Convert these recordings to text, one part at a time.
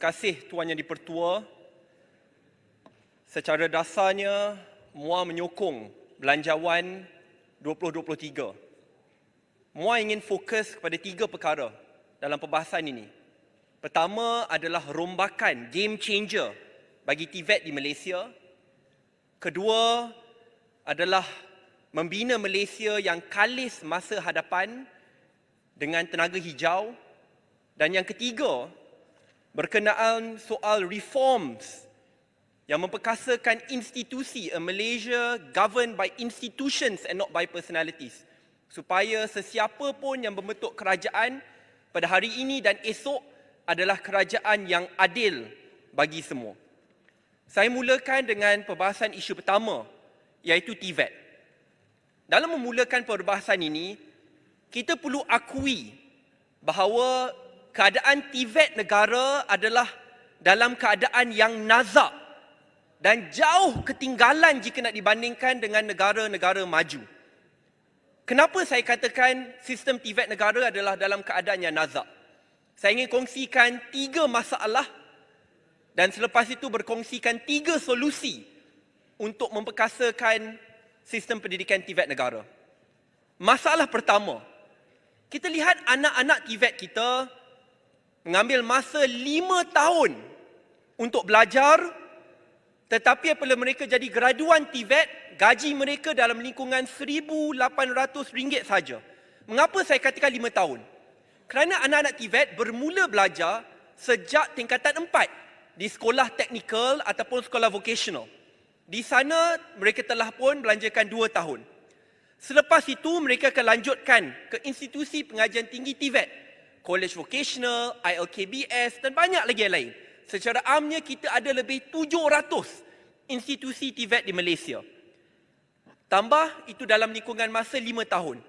kasih Tuan Yang di-Pertua. Secara dasarnya, MUA menyokong Belanjawan 2023. MUA ingin fokus kepada 3 perkara dalam perbahasan ini. Pertama adalah rombakan game changer bagi TVET di Malaysia. Kedua adalah membina Malaysia yang kalis masa hadapan dengan tenaga hijau. Dan yang ketiga, berkenaan soal reforms yang memperkasakan institusi, a Malaysia governed by institutions and not by personalities. Supaya sesiapa pun yang membentuk kerajaan pada hari ini dan esok adalah kerajaan yang adil bagi semua. Saya mulakan dengan perbahasan isu pertama, iaitu TVET. Dalam memulakan perbahasan ini, kita perlu akui bahawa keadaan TVET negara adalah dalam keadaan yang nazak dan jauh ketinggalan jika nak dibandingkan dengan negara-negara maju. Kenapa saya katakan sistem TVET negara adalah dalam keadaan yang nazak? Saya ingin kongsikan 3 masalah dan selepas itu berkongsikan 3 solusi untuk memperkasakan sistem pendidikan TVET negara. Masalah pertama, kita lihat anak-anak TVET kita mengambil masa 5 tahun untuk belajar, tetapi apabila mereka jadi graduan TVET, gaji mereka dalam lingkungan RM1,800 saja. Mengapa saya katakan 5 tahun? Kerana anak-anak TVET bermula belajar sejak tingkatan 4 di sekolah teknikal ataupun sekolah vocational. Di sana mereka telah pun belanjakan 2 tahun. Selepas itu mereka akan lanjutkan ke institusi pengajian tinggi TVET, College Vocational, ILKBS dan banyak lagi yang lain. Secara amnya kita ada lebih 700 institusi TVET di Malaysia. Tambah itu dalam lingkungan masa 5 tahun.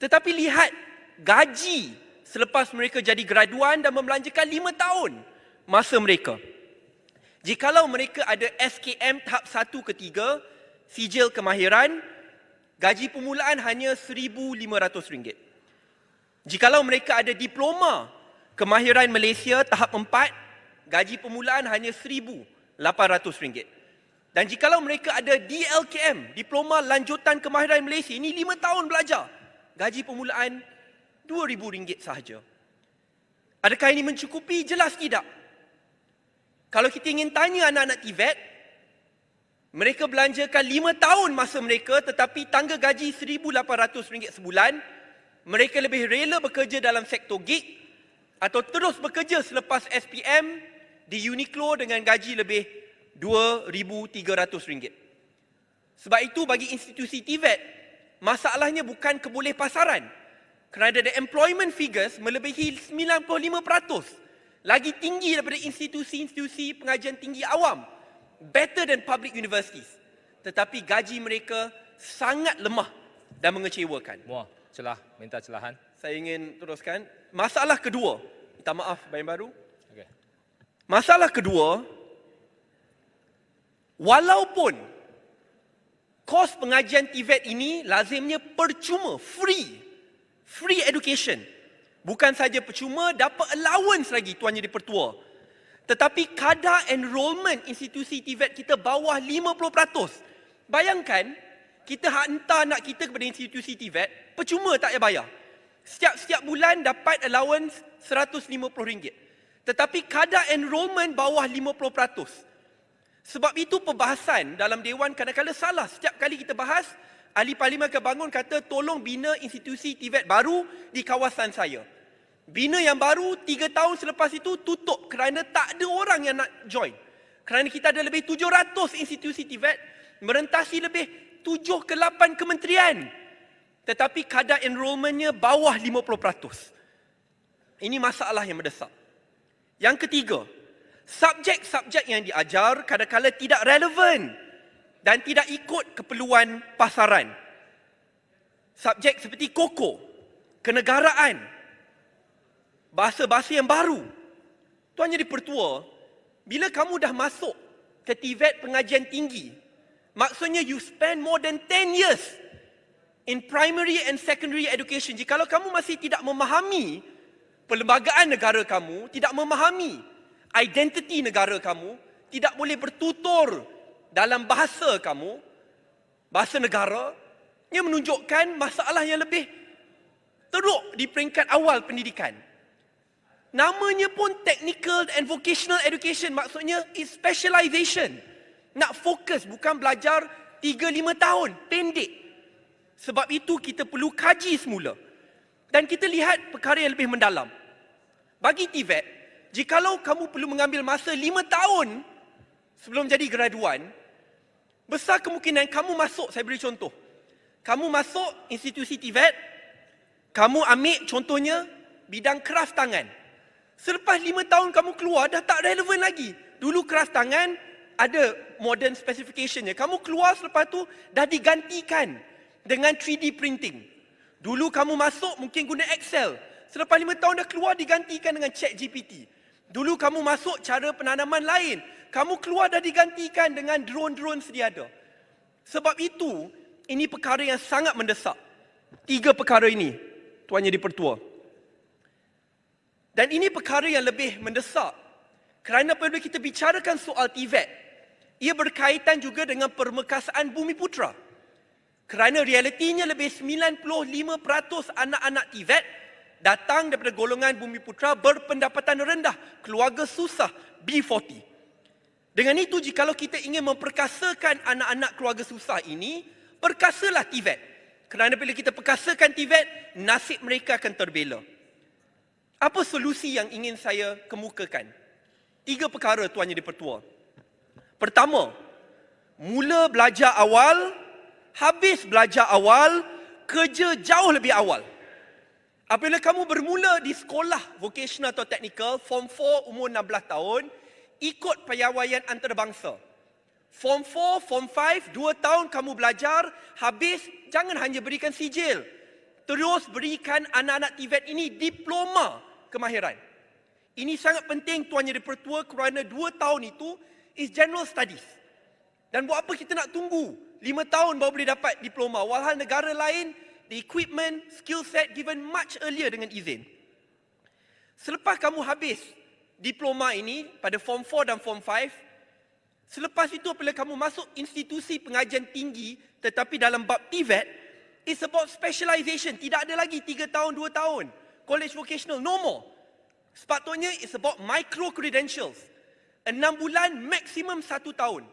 Tetapi lihat gaji selepas mereka jadi graduan dan membelanjakan 5 tahun masa mereka. Jikalau mereka ada SKM tahap 1 ke 3, sijil kemahiran, gaji permulaan hanya RM1,500. Jikalau mereka ada diploma kemahiran Malaysia tahap 4, gaji permulaan hanya RM1,800. Dan jikalau mereka ada DLKM, Diploma Lanjutan Kemahiran Malaysia, ini 5 tahun belajar, gaji permulaan RM2,000 sahaja. Adakah ini mencukupi? Jelas tidak. Kalau kita ingin tanya anak-anak TVET, mereka belanjakan 5 tahun masa mereka tetapi tangga gaji RM1,800 sebulan, mereka lebih rela bekerja dalam sektor gig atau terus bekerja selepas SPM di Uniqlo dengan gaji lebih RM2,300. Sebab itu bagi institusi TVET, masalahnya bukan kebolehpasaran. Kerana the employment figures melebihi 95%. Lagi tinggi daripada institusi-institusi pengajian tinggi awam. Better than public universities. Tetapi gaji mereka sangat lemah dan mengecewakan. MUA, celah, minta celahan. Saya ingin teruskan. Masalah kedua. Minta maaf, Bayan Baru. Okay. Masalah kedua, walaupun kos pengajian TVET ini lazimnya percuma, free education. Bukan saja percuma, dapat allowance lagi Tuan Yang di-Pertua. Tetapi kadar enrolment institusi TVET kita bawah 50%. Bayangkan, kita hantar anak kita kepada institusi TVET, percuma tak payah bayar. Setiap bulan dapat allowance RM150. Tetapi kadar enrolment bawah 50%. Sebab itu perbahasan dalam Dewan kadang-kadang salah. Setiap kali kita bahas, Ahli Parlimen akan bangun kata tolong bina institusi TVET baru di kawasan saya. Bina yang baru 3 tahun selepas itu tutup kerana tak ada orang yang nak join. Kerana kita ada lebih 700 institusi TVET merentasi lebih 7 ke 8 kementerian. Tetapi kadar enrolmentnya bawah 50%. Ini masalah yang mendesak. Yang ketiga, subjek-subjek yang diajar kadang-kadang tidak relevan dan tidak ikut keperluan pasaran. Subjek seperti koko, kenegaraan, bahasa-bahasa yang baru. Tuan Yang di-Pertua, bila kamu dah masuk ke TVET pengajian tinggi, maksudnya you spend more than 10 years in primary and secondary education. Jikalau kamu masih tidak memahami perlembagaan negara kamu, tidak memahami identiti negara kamu, tidak boleh bertutur dalam bahasa kamu, bahasa negara, ia menunjukkan masalah yang lebih teruk di peringkat awal pendidikan. Namanya pun technical and vocational education, maksudnya is specialization. Nak fokus, bukan belajar 3-5 tahun, pendek. Sebab itu kita perlu kaji semula. Dan kita lihat perkara yang lebih mendalam. Bagi TVET, jikalau kamu perlu mengambil masa 5 tahun sebelum jadi graduan, besar kemungkinan kamu masuk, saya beri contoh. Kamu masuk institusi TVET, kamu ambil contohnya bidang keras tangan. Selepas 5 tahun kamu keluar, dah tak relevan lagi. Dulu keras tangan, ada modern specificationnya. Kamu keluar selepas tu, dah digantikan dengan 3D printing. Dulu kamu masuk, mungkin guna Excel. Selepas 5 tahun dah keluar, digantikan dengan ChatGPT. Dulu kamu masuk, cara penanaman lain. Kamu keluar, dah digantikan dengan drone-drone sedia ada. Sebab itu, ini perkara yang sangat mendesak. 3 perkara ini, Tuan Yang di-Pertua. Dan ini perkara yang lebih mendesak kerana apabila kita bicarakan soal TVET, ia berkaitan juga dengan permekasaan Bumiputera. Kerana realitinya lebih 95% anak-anak TVET datang daripada golongan Bumiputera berpendapatan rendah, keluarga susah, B40. Dengan itu, jikalau kita ingin memperkasakan anak-anak keluarga susah ini, perkasalah TVET. Kerana bila kita perkasakan TVET, nasib mereka akan terbela. Apa solusi yang ingin saya kemukakan? 3 perkara, Tuan Yang di-Pertua. Pertama, mula belajar awal, habis belajar awal, kerja jauh lebih awal. Apabila kamu bermula di sekolah vocational atau technical, Form 4 umur 16 tahun, ikut piawaian antarabangsa. Form 4, Form 5, 2 tahun kamu belajar, habis jangan hanya berikan sijil. Terus berikan anak-anak TVET ini diploma kemahiran. Ini sangat penting, Tuan Yang di-Pertua, kerana 2 tahun itu is general studies. Dan buat apa kita nak tunggu 5 tahun baru boleh dapat diploma, walhal negara lain, the equipment, skill set given much earlier dengan izin. Selepas kamu habis diploma ini pada Form 4 dan Form 5, selepas itu apabila kamu masuk institusi pengajian tinggi tetapi dalam bab TVET, it's about specialization. Tidak ada lagi 3 tahun, 2 tahun. College vocational, no more. Sepatutnya it's about micro credentials. 6 bulan, maksimum 1 tahun.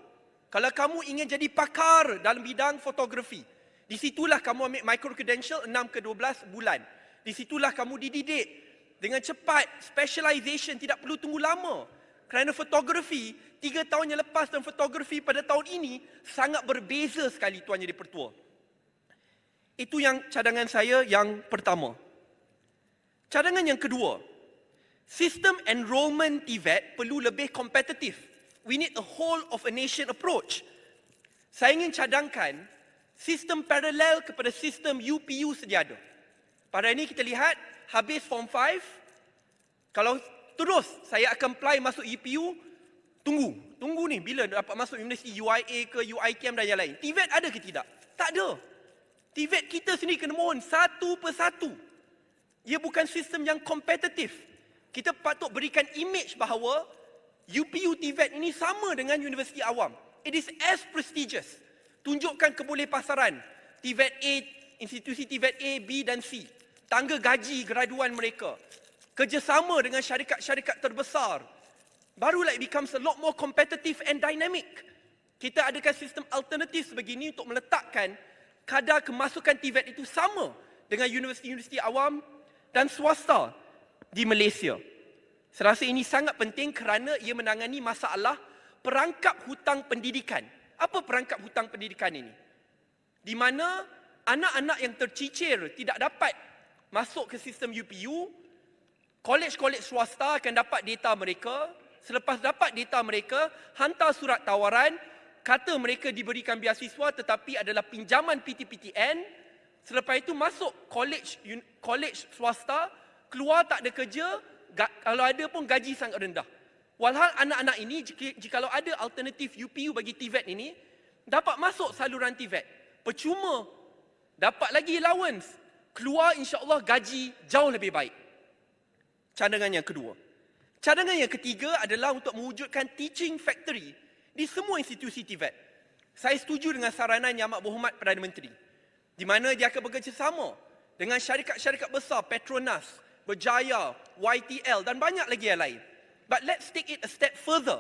Kalau kamu ingin jadi pakar dalam bidang fotografi, di situlah kamu ambil micro credential 6 ke 12 bulan. Di situlah kamu dididik dengan cepat, specialization, tidak perlu tunggu lama. Kerana fotografi, 3 tahun yang lepas dan fotografi pada tahun ini sangat berbeza sekali, Tuan Yang di-Pertua. Itu yang cadangan saya yang pertama. Cadangan yang kedua, sistem enrolment TVET perlu lebih kompetitif. We need a whole of a nation approach. Saya ingin cadangkan sistem paralel kepada sistem UPU sedia ada. Pada ini kita lihat, habis Form 5, kalau terus saya akan apply masuk UPU, tunggu ni bila dapat masuk universiti UIA ke UIKM dan yang lain. TVET ada ke tidak? Tak ada. TVET kita sendiri kena mohon satu persatu. Ia bukan sistem yang kompetitif. Kita patut berikan image bahawa UPU TVET ini sama dengan universiti awam. It is as prestigious. Tunjukkan kebolehpasaran TVET A, institusi TVET A, B dan C. Tangga gaji graduan mereka. Kerjasama dengan syarikat-syarikat terbesar. Barulah it becomes a lot more competitive and dynamic. Kita adakan sistem alternatif sebegini untuk meletakkan kadar kemasukan TVET itu sama dengan universiti-universiti awam dan swasta di Malaysia. Saya rasa ini sangat penting kerana ia menangani masalah perangkap hutang pendidikan. Apa perangkap hutang pendidikan ini? Di mana anak-anak yang tercicir tidak dapat masuk ke sistem UPU, kolej-kolej swasta akan dapat data mereka. Selepas dapat data mereka, hantar surat tawaran, kata mereka diberikan beasiswa tetapi adalah pinjaman PTPTN. Selepas itu masuk kolej swasta, keluar tak ada kerja, kalau ada pun gaji sangat rendah. Walhal anak-anak ini, jikalau ada alternatif UPU bagi TVET ini, dapat masuk saluran TVET. Percuma, dapat lagi allowance, keluar insya-Allah gaji jauh lebih baik. Cadangan yang kedua. Cadangan yang ketiga adalah untuk mewujudkan teaching factory di semua institusi TVET. Saya setuju dengan saranan Yang Amat Berhormat Perdana Menteri, di mana dia akan bekerjasama dengan syarikat-syarikat besar Petronas, Berjaya, YTL dan banyak lagi yang lain. But let's take it a step further.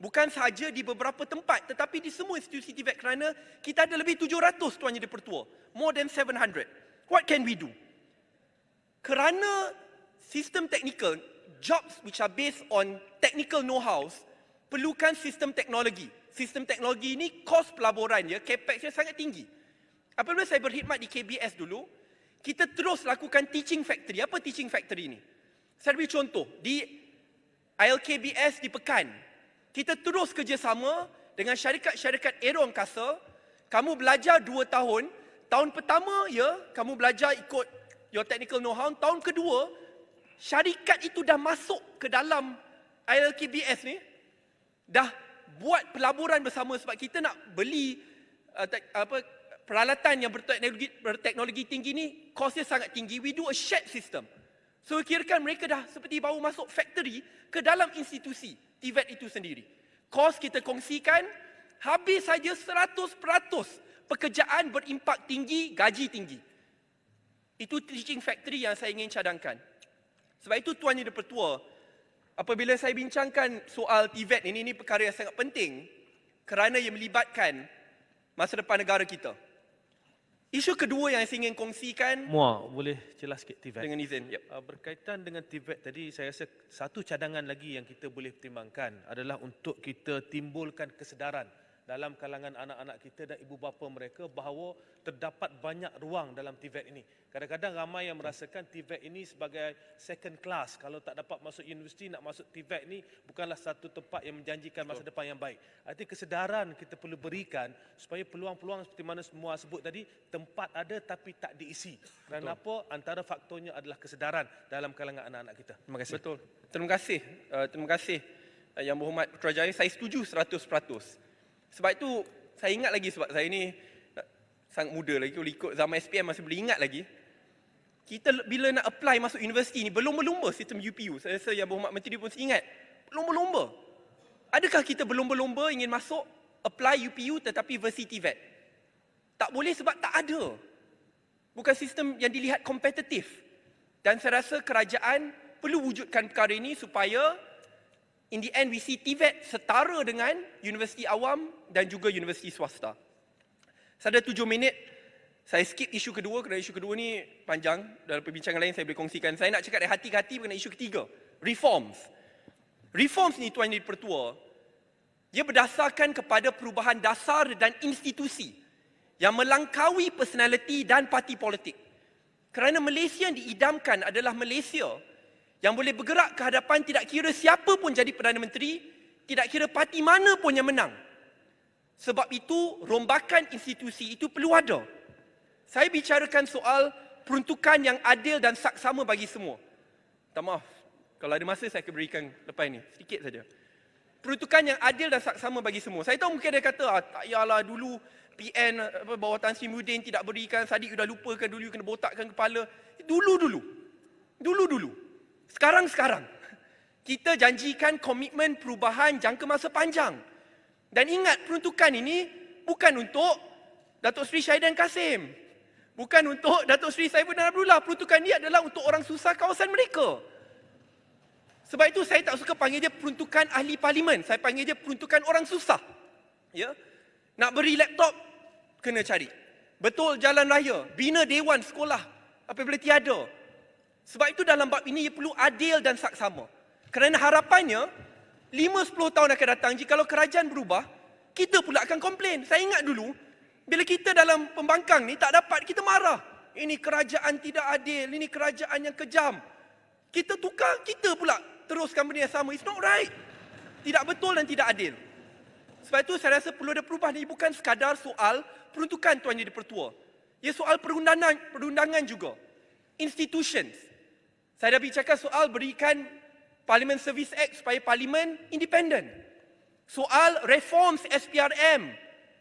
Bukan sahaja di beberapa tempat, tetapi di semua institusi TVET, kerana kita ada lebih 700 Tuan Yang Dipertua. More than 700. What can we do? Kerana sistem teknikal, jobs which are based on technical know-hows, perlukan sistem teknologi. Sistem teknologi ini kos pelaburannya, capex-nya sangat tinggi. Apabila saya berkhidmat di KBS dulu, kita terus lakukan teaching factory. Apa teaching factory ini? Saya beri contoh, di ILKBS di Pekan, kita terus kerjasama dengan syarikat-syarikat aeroangkasa. Kamu belajar 2 tahun. Tahun pertama, kamu belajar ikut your technical know-how. Tahun kedua, syarikat itu dah masuk ke dalam ILKBS ni, dah buat pelaburan bersama, sebab kita nak beli peralatan yang berteknologi tinggi ni, kosnya sangat tinggi. We do a shared system. So kirakan mereka dah seperti baru masuk factory ke dalam institusi TVET itu sendiri. Kos kita kongsikan, habis saja 100% pekerjaan berimpak tinggi, gaji tinggi. Itu teaching factory yang saya ingin cadangkan. Sebab itu Tuan Yang Dipertua, apabila saya bincangkan soal TVET ini perkara yang sangat penting kerana ia melibatkan masa depan negara kita. Isu kedua yang saya ingin kongsikan, Muar, boleh jelas sikit TVET? Dengan izin. Yep. Berkaitan dengan TVET tadi, saya rasa satu cadangan lagi yang kita boleh pertimbangkan adalah untuk kita timbulkan kesedaran dalam kalangan anak-anak kita dan ibu bapa mereka bahawa terdapat banyak ruang dalam TVET ini. Kadang-kadang ramai yang merasakan TVET ini sebagai second class. Kalau tak dapat masuk universiti, nak masuk TVET ini bukanlah satu tempat yang menjanjikan masa depan yang baik. Artinya kesedaran kita perlu berikan supaya peluang-peluang seperti mana semua sebut tadi, tempat ada tapi tak diisi. Kerana apa? Antara faktornya adalah kesedaran dalam kalangan anak-anak kita. Terima kasih. Betul. Terima kasih. Terima kasih Yang Berhormat Putrajaya. Saya setuju 100%. Sebab itu saya ingat lagi, sebab saya ni sangat muda lagi, kalau ikut zaman SPM masih boleh ingat lagi. Kita bila nak apply masuk universiti ni berlomba-lomba sistem UPU. Saya rasa Yang Berhormat Menteri pun ingat. Berlomba-lomba. Adakah kita berlomba-lomba ingin masuk apply UPU tetapi versi TVET? Tak boleh sebab tak ada. Bukan sistem yang dilihat kompetitif. Dan saya rasa kerajaan perlu wujudkan perkara ini supaya in the end we see TVET setara dengan universiti awam dan juga universiti swasta. Saya ada 7 minit. Saya skip isu kedua kerana isu kedua ni panjang. Dalam perbincangan lain saya boleh kongsikan. Saya nak cakap dari hati ke hati mengenai isu ketiga. Reforms. Reforms ni Tuan Yang Dipertua, dia berdasarkan kepada perubahan dasar dan institusi yang melangkaui personaliti dan parti politik. Kerana Malaysia yang diidamkan adalah Malaysia yang boleh bergerak ke hadapan tidak kira siapa pun jadi Perdana Menteri, tidak kira parti mana pun yang menang. Sebab itu, rombakan institusi itu perlu ada. Saya bicarakan soal peruntukan yang adil dan saksama bagi semua. Tak maaf, kalau ada masa saya akan berikan lepas ini, sedikit saja. Peruntukan yang adil dan saksama bagi semua. Saya tahu mungkin dia kata, tak payahlah dulu PN bawah Tan Sri Muhyiddin tidak berikan, Sadiq sudah lupakan dulu, kena botakkan kepala. Dulu. Sekarang. Kita janjikan komitmen perubahan jangka masa panjang. Dan ingat, peruntukan ini bukan untuk Datuk Seri Syahidan Kasim. Bukan untuk Datuk Seri Saifuddin Abdullah. Peruntukan ini adalah untuk orang susah kawasan mereka. Sebab itu saya tak suka panggil dia peruntukan ahli parlimen. Saya panggil dia peruntukan orang susah. Ya? Nak beri laptop, kena cari. Betul jalan raya, bina dewan sekolah apabila tiada. Sebab itu dalam bab ini ia perlu adil dan saksama. Kerana harapannya 5-10 tahun akan datang, jikalau kerajaan berubah, kita pula akan komplain. Saya ingat dulu, bila kita dalam pembangkang ni tak dapat, kita marah. Ini kerajaan tidak adil, ini kerajaan yang kejam. Kita tukar, kita pula teruskan benda yang sama. It's not right. Tidak betul dan tidak adil. Sebab itu saya rasa perlu ada perubahan. Ini bukan sekadar soal peruntukan Tuan Yang Dipertua. Ia soal perundangan juga. Institutions. Saya dah bicarakan soal berikan Parliament Service Act supaya Parlimen independen. Soal reforms SPRM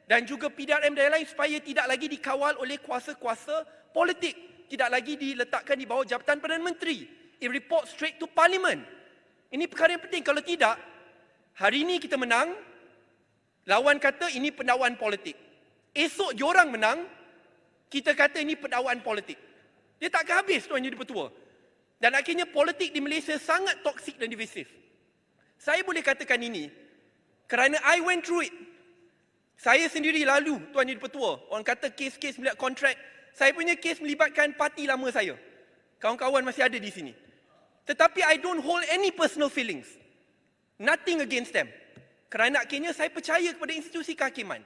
dan juga PDRM dan lain supaya tidak lagi dikawal oleh kuasa-kuasa politik. Tidak lagi diletakkan di bawah Jabatan Perdana Menteri. It reports straight to Parliament. Ini perkara yang penting. Kalau tidak, hari ini kita menang, lawan kata ini pendakwaan politik. Esok diorang menang, kita kata ini pendakwaan politik. Dia takkan habis Tuan Jadi Pertua. Dan akhirnya politik di Malaysia sangat toksik dan divisif. Saya boleh katakan ini kerana I went through it. Saya sendiri lalu Tuan Jadi Pertua. Orang kata kes-kes melihat kontrak. Saya punya kes melibatkan parti lama saya. Kawan-kawan masih ada di sini. Tetapi I don't hold any personal feelings. Nothing against them. Kerana akhirnya saya percaya kepada institusi kehakiman.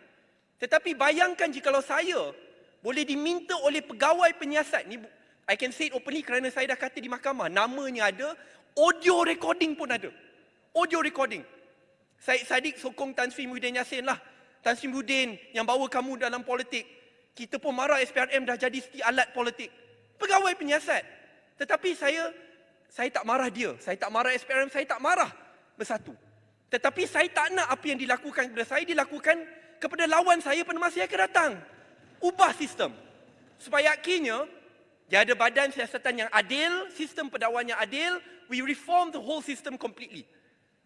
Tetapi bayangkan jikalau saya boleh diminta oleh pegawai penyiasat. Ni I can say it openly kerana saya dah kata di mahkamah. Namanya ada, audio recording pun ada. Audio recording. Syed Saddiq sokong Tan Sri Muhyiddin Yassin lah. Tan Sri Muhyiddin yang bawa kamu dalam politik. Kita pun marah SPRM dah jadi alat politik. Pegawai penyiasat. Tetapi saya tak marah dia. Saya tak marah SPRM, saya tak marah bersatu. Tetapi saya tak nak apa yang dilakukan kepada saya dilakukan kepada lawan saya pada masa yang akan datang. Ubah sistem. Supaya akhirnya dia ada badan siasatan yang adil, sistem pendakwaan yang adil, we reform the whole system completely.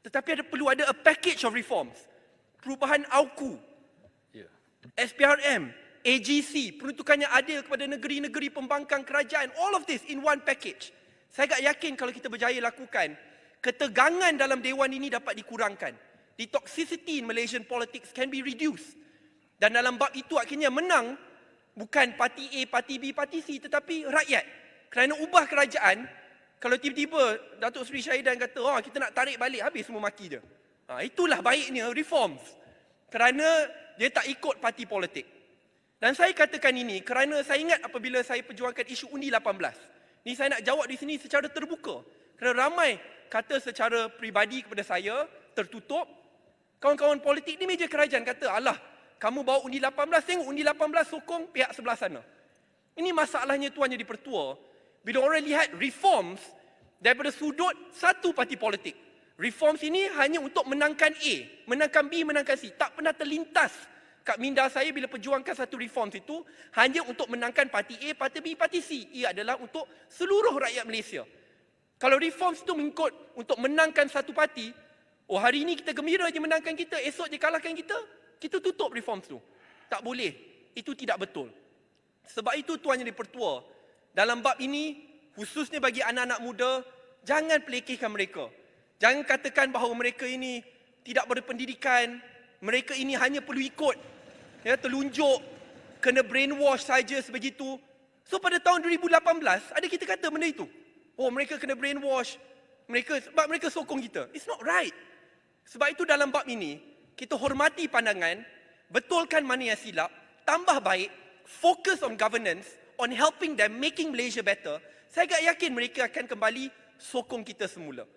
Tetapi perlu ada a package of reforms. Perubahan AUKU, SPRM, AGC, peruntukan yang adil kepada negeri-negeri pembangkang kerajaan, all of this in one package. Saya agak yakin kalau kita berjaya lakukan, ketegangan dalam Dewan ini dapat dikurangkan. The toxicity in Malaysian politics can be reduced. Dan dalam bab itu akhirnya menang bukan parti A, parti B, parti C, tetapi rakyat. Kerana ubah kerajaan, kalau tiba-tiba Datuk Seri Syahidan kata, oh kita nak tarik balik, habis semua maki dia. Itulah baiknya reforms. Kerana dia tak ikut parti politik. Dan saya katakan ini kerana saya ingat apabila saya perjuangkan isu undi 18. Ni saya nak jawab di sini secara terbuka. Kerana ramai kata secara peribadi kepada saya, tertutup. Kawan-kawan politik di meja kerajaan kata, alah, kamu bawa undi 18, tengok undi 18 sokong pihak sebelah sana. Ini masalahnya Tuan Jadi Pertua. Bila orang lihat reforms daripada sudut satu parti politik. Reforms ini hanya untuk menangkan A, menangkan B, menangkan C. Tak pernah terlintas kat minda saya bila perjuangkan satu reforms itu hanya untuk menangkan parti A, parti B, parti C. Ia adalah untuk seluruh rakyat Malaysia. Kalau reforms itu mengikut untuk menangkan satu parti, oh hari ini kita gembira je menangkan kita, esok je kalahkan kita, kita tutup reforms tu. Tak boleh. Itu tidak betul. Sebab itu Tuan Jadi Pertua, dalam bab ini, khususnya bagi anak-anak muda, jangan pelekehkan mereka. Jangan katakan bahawa mereka ini tidak berpendidikan, mereka ini hanya perlu ikut, telunjuk, kena brainwash saja sebegitu. So pada tahun 2018, ada kita kata benda itu. Oh mereka kena brainwash, sebab mereka sokong kita. It's not right. Sebab itu dalam bab ini, kita hormati pandangan, betulkan mana yang silap, tambah baik, focus on governance, on helping them, making Malaysia better. Saya agak yakin mereka akan kembali sokong kita semula.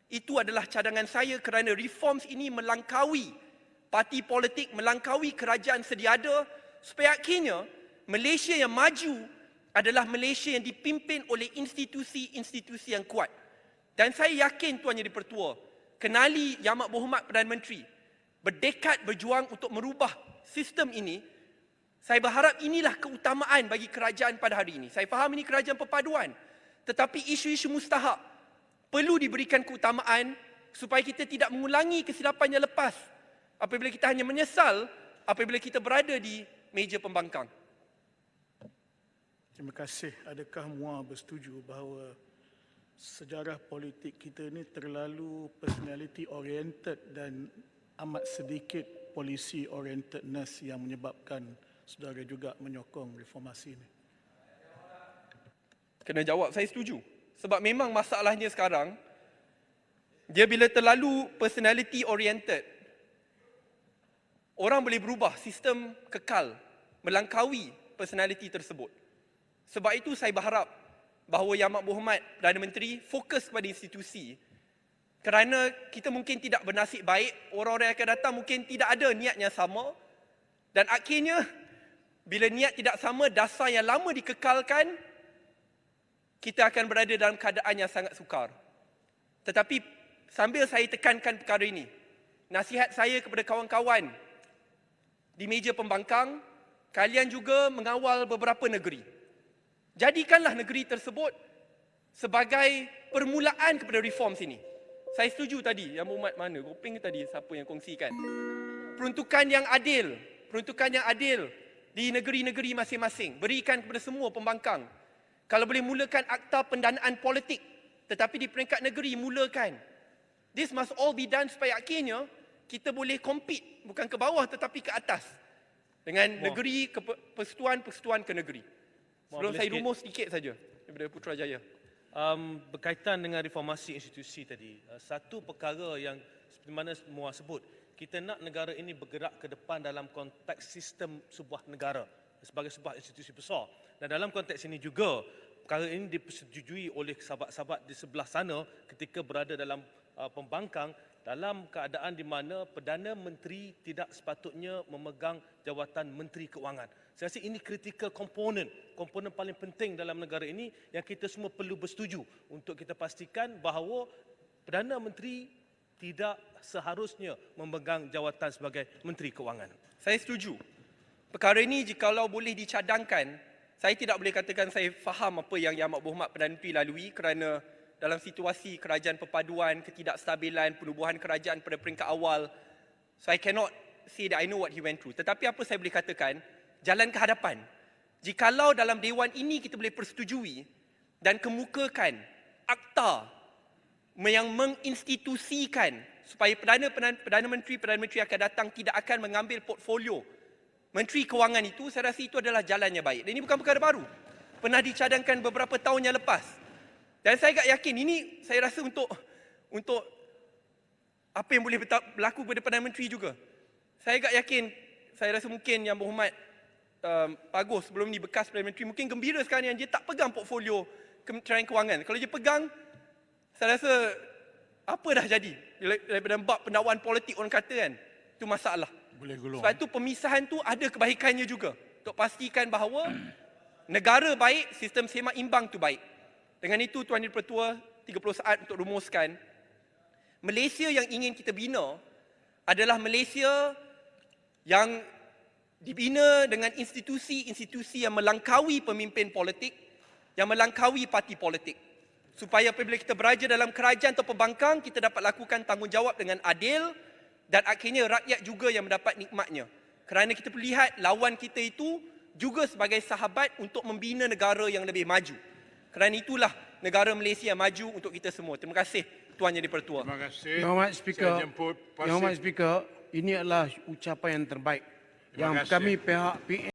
Itu adalah cadangan saya kerana reforms ini melangkaui parti politik, melangkaui kerajaan sedia ada, supaya akhirnya Malaysia yang maju adalah Malaysia yang dipimpin oleh institusi-institusi yang kuat. Dan saya yakin Tuan Jadi Pertua, kenali Yang Amat Berhormat Perdana Menteri, berdekad berjuang untuk merubah sistem ini. Saya berharap inilah keutamaan bagi kerajaan pada hari ini. Saya faham ini kerajaan perpaduan. Tetapi isu-isu mustahak perlu diberikan keutamaan supaya kita tidak mengulangi kesilapan yang lepas apabila kita hanya menyesal apabila kita berada di meja pembangkang. Terima kasih. Adakah MUA bersetuju bahawa sejarah politik kita ini terlalu personality oriented dan amat sedikit policy orientedness yang menyebabkan saudara juga menyokong reformasi ini? Kena jawab, saya setuju. Sebab memang masalahnya sekarang, dia bila terlalu personality oriented, orang boleh berubah, sistem kekal, melangkaui personality tersebut. Sebab itu saya berharap bahawa Yang Amat Berhormat Perdana Menteri fokus kepada institusi. Kerana kita mungkin tidak bernasib baik, orang-orang yang akan datang mungkin tidak ada niat yang sama. Dan akhirnya, bila niat tidak sama, dasar yang lama dikekalkan, kita akan berada dalam keadaan yang sangat sukar. Tetapi sambil saya tekankan perkara ini, nasihat saya kepada kawan-kawan di meja pembangkang, kalian juga mengawal beberapa negeri. Jadikanlah negeri tersebut sebagai permulaan kepada reforms ini. Saya setuju tadi, yang Muhammad mana? Gopeng ke tadi? Siapa yang kongsikan? Peruntukan yang adil. Peruntukan yang adil di negeri-negeri masing-masing. Berikan kepada semua pembangkang. Kalau boleh mulakan akta pendanaan politik. Tetapi di peringkat negeri, mulakan. This must all be done supaya akhirnya kita boleh compete. Bukan ke bawah tetapi ke atas. Dengan negeri ke persekutuan ke negeri. Sebelum saya rumus sedikit saja daripada Putrajaya. Berkaitan dengan reformasi institusi tadi, satu perkara yang seperti mana Muar sebut, kita nak negara ini bergerak ke depan dalam konteks sistem sebuah negara sebagai sebuah institusi besar. Dan dalam konteks ini juga, perkara ini dipersetujui oleh sahabat-sahabat di sebelah sana ketika berada dalam pembangkang dalam keadaan di mana Perdana Menteri tidak sepatutnya memegang jawatan Menteri Keuangan. Saya rasa ini critical component paling penting dalam negara ini yang kita semua perlu bersetuju untuk kita pastikan bahawa Perdana Menteri tidak seharusnya memegang jawatan sebagai Menteri Keuangan. Saya setuju. Perkara ini jikalau boleh dicadangkan, saya tidak boleh katakan saya faham apa yang Yang Amat Berhormat Perdana Menteri lalui kerana dalam situasi kerajaan perpaduan, ketidakstabilan, penubuhan kerajaan pada peringkat awal, so I cannot say that I know what he went through. Tetapi apa saya boleh katakan, jalan ke hadapan. Jikalau dalam Dewan ini kita boleh persetujui dan kemukakan akta yang menginstitusikan supaya Perdana Menteri akan datang tidak akan mengambil portfolio Menteri Kewangan itu, saya rasa itu adalah jalan yang baik. Dan ini bukan perkara baru. Pernah dicadangkan beberapa tahun yang lepas. Dan saya agak yakin ini saya rasa untuk apa yang boleh berlaku pada Perdana Menteri juga. Saya agak yakin, saya rasa mungkin Yang Berhormat Pak Agos sebelum ni bekas Perdana Menteri mungkin gembira sekarang yang dia tak pegang portfolio Kementerian Kewangan. Kalau dia pegang, saya rasa apa dah jadi daripada bab pendakwaan politik orang kata kan. Itu masalah. Boleh gulung. Sebab itu pemisahan tu ada kebaikannya juga. Untuk pastikan bahawa negara baik, sistem semak imbang tu baik. Dengan itu Tuan Yang Dipertua, 30 saat untuk rumuskan. Malaysia yang ingin kita bina adalah Malaysia yang dibina dengan institusi-institusi yang melangkaui pemimpin politik, yang melangkaui parti politik. Supaya apabila kita berada dalam kerajaan atau pembangkang, kita dapat lakukan tanggungjawab dengan adil dan akhirnya rakyat juga yang mendapat nikmatnya. Kerana kita lihat lawan kita itu juga sebagai sahabat untuk membina negara yang lebih maju. Kerana itulah negara Malaysia yang maju untuk kita semua. Terima kasih Tuan Yang Dipertua. Terima kasih. Yang Hormat Speaker, Saya jemput Yang Hormat Speaker, ini adalah ucapan yang terbaik yang kasih. kami pihak PN